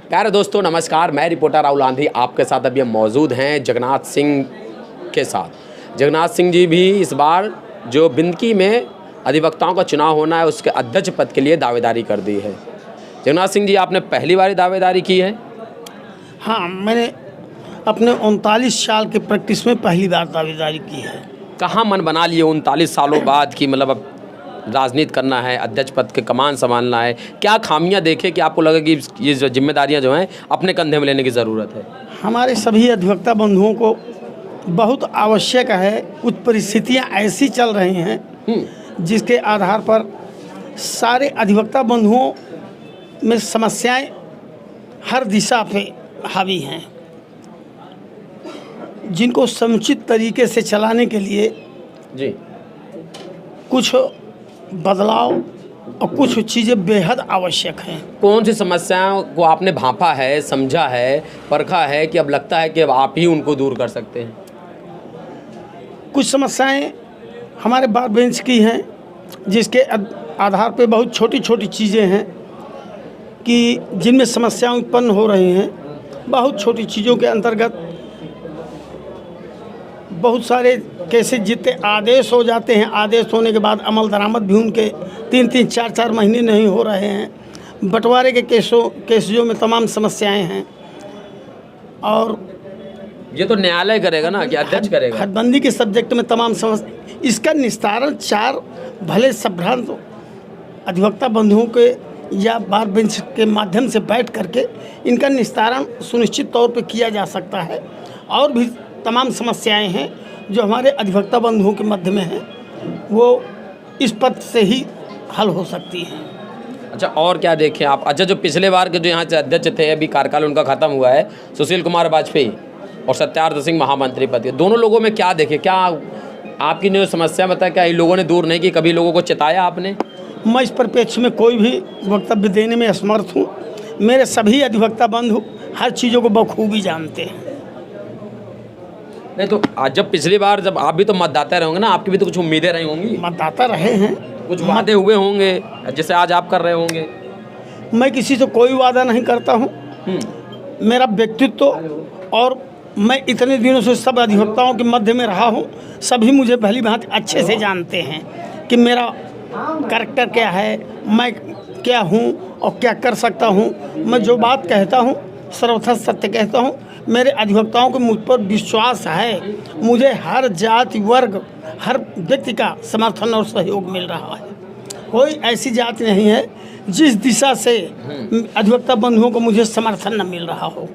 प्यारे दोस्तों नमस्कार, मैं रिपोर्टर राहुल आंधी आपके साथ अभी हम मौजूद हैं जगन्नाथ सिंह के साथ। जगन्नाथ सिंह जी भी इस बार जो बिंदकी में अधिवक्ताओं का चुनाव होना है उसके अध्यक्ष पद के लिए दावेदारी कर दी है। जगन्नाथ सिंह जी, आपने पहली बार दावेदारी की है? हाँ, मैंने अपने 39 साल के प्रैक्टिस में पहली बार दावेदारी की है। कहाँ मन बना लिए 39 सालों बाद कि मतलब अब राजनीति करना है, अध्यक्ष पद के कमान संभालना है? क्या खामियां देखे कि आपको लगा कि ये जो जिम्मेदारियां जो हैं अपने कंधे में लेने की ज़रूरत है? हमारे सभी अधिवक्ता बंधुओं को बहुत आवश्यक है। कुछ परिस्थितियां ऐसी चल रही हैं जिसके आधार पर सारे अधिवक्ता बंधुओं में समस्याएं हर दिशा पे हावी हैं, जिनको समुचित तरीके से चलाने के लिए जी कुछ बदलाव और कुछ चीज़ें बेहद आवश्यक हैं। कौन सी समस्याओं को आपने भांपा है, समझा है, परखा है कि अब लगता है कि अब आप ही उनको दूर कर सकते हैं? कुछ समस्याएं हमारे बार बेंच की हैं जिसके आधार पे बहुत छोटी छोटी चीज़ें हैं कि जिनमें समस्याएं उत्पन्न हो रही हैं। बहुत छोटी चीज़ों के अंतर्गत बहुत सारे केसेस जितने आदेश हो जाते हैं, आदेश होने के बाद अमल दरामद भी उनके 3-3, 4-4 महीने नहीं हो रहे हैं। बंटवारे के केसों में तमाम समस्याएं हैं और ये तो न्यायालय करेगा ना कि अध्यक्ष करेगा? हदबंदी के सब्जेक्ट में तमाम समस्या, इसका निस्तारण 4 भले संभ्रांत अधिवक्ता बंधुओं के या बार बेंच के माध्यम से बैठ करके इनका निस्तारण सुनिश्चित तौर पे किया जा सकता है। और भी तमाम समस्याएं हैं जो हमारे अधिवक्ता बंधुओं के मध्य में हैं, वो इस पद से ही हल हो सकती हैं। अच्छा, और क्या देखें आप? अच्छा, जो पिछले बार के जो यहाँ से अध्यक्ष थे, अभी कार्यकाल उनका खत्म हुआ है, सुशील कुमार वाजपेयी और सत्यार्थ सिंह महामंत्री पद के, दोनों लोगों में क्या देखे? क्या आपकी जो समस्या बताया, क्या इन लोगों ने दूर नहीं की? कभी लोगों को चिताया आपने? मैं इस परिप्रेक्ष्य में कोई भी वक्तव्य देने में असमर्थ हूँ। मेरे सभी अधिवक्ता बंधु हर चीज़ों को बखूबी जानते हैं। नहीं तो आज जब पिछली बार जब आप भी तो मतदाता रहे होंगे ना, आपकी भी तो कुछ उम्मीदें रही होंगी, मतदाता रहे हैं, कुछ वादे हुए होंगे जैसे आज आप कर रहे होंगे। मैं किसी से कोई वादा नहीं करता हूँ। मेरा व्यक्तित्व और मैं इतने दिनों से सब अधिवक्ताओं के मध्य में रहा हूँ, सभी मुझे भली भांति अच्छे से जानते हैं कि मेरा कैरेक्टर क्या है, मैं क्या हूँ और क्या कर सकता हूँ। मैं जो बात कहता हूँ सर्वथा सत्य कहता हूँ। मेरे अधिवक्ताओं को मुझ पर विश्वास है। मुझे हर जाति वर्ग हर व्यक्ति का समर्थन और सहयोग मिल रहा है। कोई ऐसी जाति नहीं है जिस दिशा से अधिवक्ता बंधुओं को मुझे समर्थन न मिल रहा हो।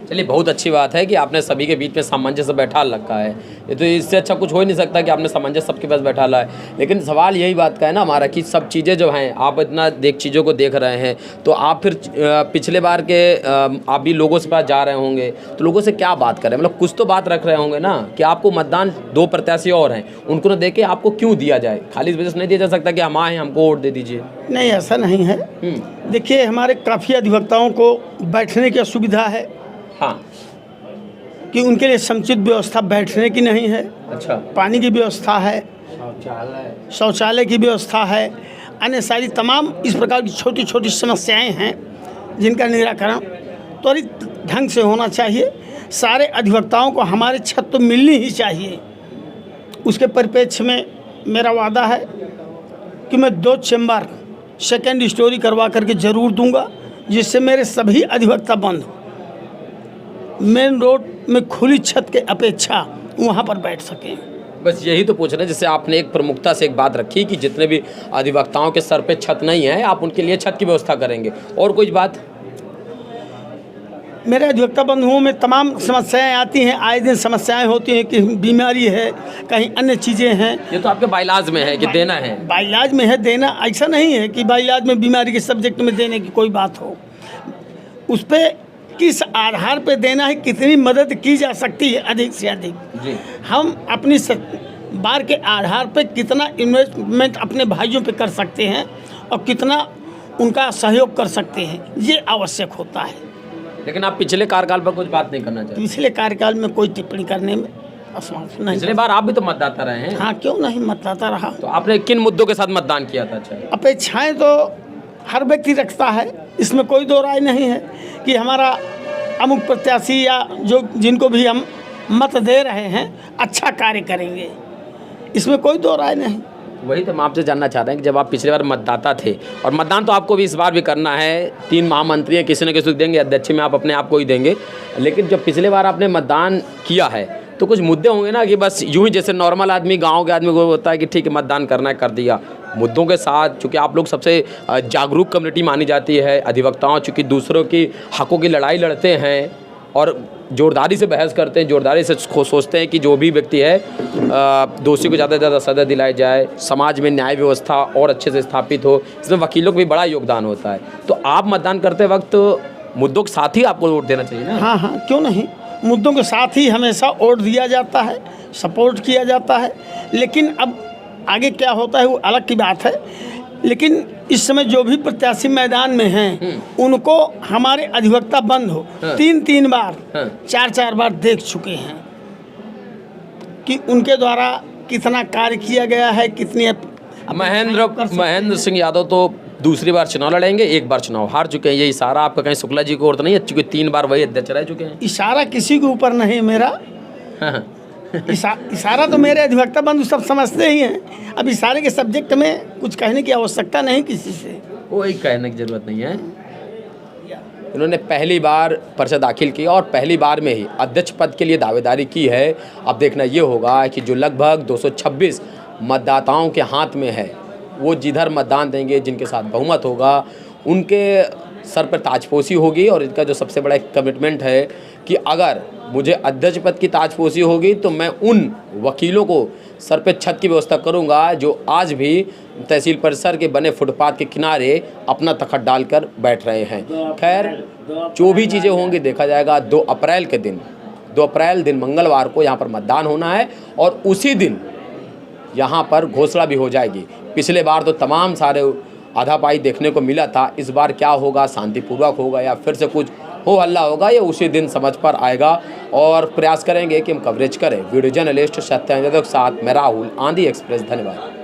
चलिए, बहुत अच्छी बात है कि आपने सभी के बीच में सामंजस्य बैठा रखा है। ये तो इससे अच्छा कुछ हो ही नहीं सकता कि आपने सामंजस्य सबके पास बैठा ला है। लेकिन सवाल यही बात का है ना हमारा कि सब चीज़ें जो हैं, आप इतना चीज़ों को देख रहे हैं तो आप फिर पिछले बार के आप भी लोगों से पास जा रहे होंगे तो लोगों से क्या बात करें? मतलब कुछ तो बात रख रहे होंगे ना कि आपको मतदान 2 प्रत्याशी और हैं, उनको न दे के आपको क्यों दिया जाए? खाली इस वजह से नहीं दिया जा सकता कि हम आए हैं, हमको वोट दे दीजिए? नहीं, ऐसा नहीं है। देखिए, हमारे काफ़ी अधिवक्ताओं को बैठने की असुविधा है। हाँ, कि उनके लिए समुचित व्यवस्था बैठने की नहीं है। अच्छा, पानी की व्यवस्था है, शौचालय की व्यवस्था है, अन्य सारी तमाम इस प्रकार की छोटी छोटी समस्याएं हैं जिनका निराकरण त्वरित ढंग से होना चाहिए। सारे अधिवक्ताओं को हमारे छत तो मिलनी ही चाहिए। उसके परिप्रेक्ष्य में मेरा वादा है कि मैं 2 चैम्बर सेकेंड स्टोरी करवा करके ज़रूर दूंगा, जिससे मेरे सभी अधिवक्ता बंधु मेन रोड में खुली छत के अपेक्षा वहाँ पर बैठ सकें। बस यही तो पूछ रहे हैं। जैसे आपने एक प्रमुखता से एक बात रखी कि जितने भी अधिवक्ताओं के सर पे छत नहीं है, आप उनके लिए छत की व्यवस्था करेंगे। और कुछ बात? मेरे अधिवक्ता बंधुओं में तमाम समस्याएं आती हैं, आए दिन समस्याएं होती हैं कि बीमारी है, कहीं अन्य चीज़ें हैं। ये तो आपके बाइलाज में है कि देना है? बाइलाज में है देना। ऐसा नहीं है कि बाइलाज में बीमारी के सब्जेक्ट में देने की कोई बात हो। उस पर किस आधार पे देना है, कितनी मदद की जा सकती है अधिक से अधिक जी। हम अपनी बार के आधार पे कितना इन्वेस्टमेंट अपने भाइयों पे कर सकते हैं और कितना उनका सहयोग कर सकते हैं, ये आवश्यक होता है। लेकिन आप पिछले कार्यकाल पर कुछ बात नहीं करना चाहते? पिछले कार्यकाल में कोई टिप्पणी करने में असमर्थ नहीं। पिछले बार आप भी तो मतदाता रहे हैं। हाँ, क्यों नहीं, मतदाता रहा। तो आपने किन मुद्दों के साथ मतदान किया था? अच्छा, अपेक्षाएं तो हर व्यक्ति रखता है, इसमें कोई दो राय नहीं है कि हमारा अमुक प्रत्याशी या जो जिनको भी हम मत दे रहे हैं अच्छा कार्य करेंगे, इसमें कोई दो राय नहीं। वही तो हम आपसे जानना चाह रहे हैं कि जब आप पिछले बार मतदाता थे और मतदान तो आपको भी इस बार भी करना है, 3 महामंत्री हैं, किसी न किसी को देंगे, अध्यक्ष में आप अपने आप को ही देंगे, लेकिन जब पिछले बार आपने मतदान किया है तो कुछ मुद्दे होंगे ना कि बस यूं ही जैसे नॉर्मल आदमी, गांव के आदमी को होता है कि ठीक है मतदान करना है, कर दिया। मुद्दों के साथ, चूँकि आप लोग सबसे जागरूक कम्युनिटी मानी जाती है, अधिवक्ताओं चूँकि दूसरों की हकों की लड़ाई लड़ते हैं और जोरदारी से बहस करते हैं, जोरदारी से सोचते हैं कि जो भी व्यक्ति है दोषी को ज़्यादा से ज़्यादा सज़ा दिलाई जाए, समाज में न्याय व्यवस्था और अच्छे से स्थापित हो, इसमें वकीलों का भी बड़ा योगदान होता है। तो आप मतदान करते वक्त मुद्दों के साथ ही आपको वोट देना चाहिए ना? हाँ, क्यों नहीं, मुद्दों के साथ ही हमेशा वोट दिया जाता है, सपोर्ट किया जाता है। लेकिन अब आगे क्या होता है वो अलग की बात है। लेकिन इस समय जो भी प्रत्याशी मैदान में हैं उनको हमारे अधिवक्ता बंद हो 3 बार 4 बार देख चुके हैं कि उनके द्वारा कितना कार्य किया गया है, कितनी। महेंद्र सिंह यादव तो दूसरी बार चुनाव लड़ेंगे, एक बार चुनाव हार चुके हैं। ये इशारा आपका कहीं शुक्ला जी को और तो नहीं है, चूँकि 3 बार वही अध्यक्ष रह चुके हैं। इशारा किसी के ऊपर नहीं मेरा। इशारा तो मेरे अधिवक्ता बंधु सब समझते ही हैं। अब इशारे के सब्जेक्ट में कुछ कहने की आवश्यकता नहीं किसी से, कोई कहने की ज़रूरत नहीं है। इन्होंने पहली बार पर्चा दाखिल किया और पहली बार में ही अध्यक्ष पद के लिए दावेदारी की है। अब देखना ये होगा कि जो लगभग 226 मतदाताओं के हाथ में है, वो जिधर मतदान देंगे, जिनके साथ बहुमत होगा, उनके सर पर ताजपोशी होगी। और इनका जो सबसे बड़ा एक कमिटमेंट है कि अगर मुझे अध्यक्ष पद की ताजपोशी होगी तो मैं उन वकीलों को सर पे छत की व्यवस्था करूंगा जो आज भी तहसील परिसर के बने फुटपाथ के किनारे अपना तखत डालकर बैठ रहे हैं। खैर, जो भी चीज़ें होंगी देखा जाएगा। 2 अप्रैल दिन मंगलवार को यहाँ पर मतदान होना है और उसी दिन यहाँ पर घोषणा भी हो जाएगी। पिछले बार तो तमाम सारे आधापाई देखने को मिला था। इस बार क्या होगा, शांतिपूर्वक होगा या फिर से कुछ हो हल्ला होगा, ये उसी दिन समझ पर आएगा। और प्रयास करेंगे कि हम कवरेज करें। वीडियो जर्नलिस्ट सत्येंद्र के साथ मैं राहुल, आंधी एक्सप्रेस, धन्यवाद।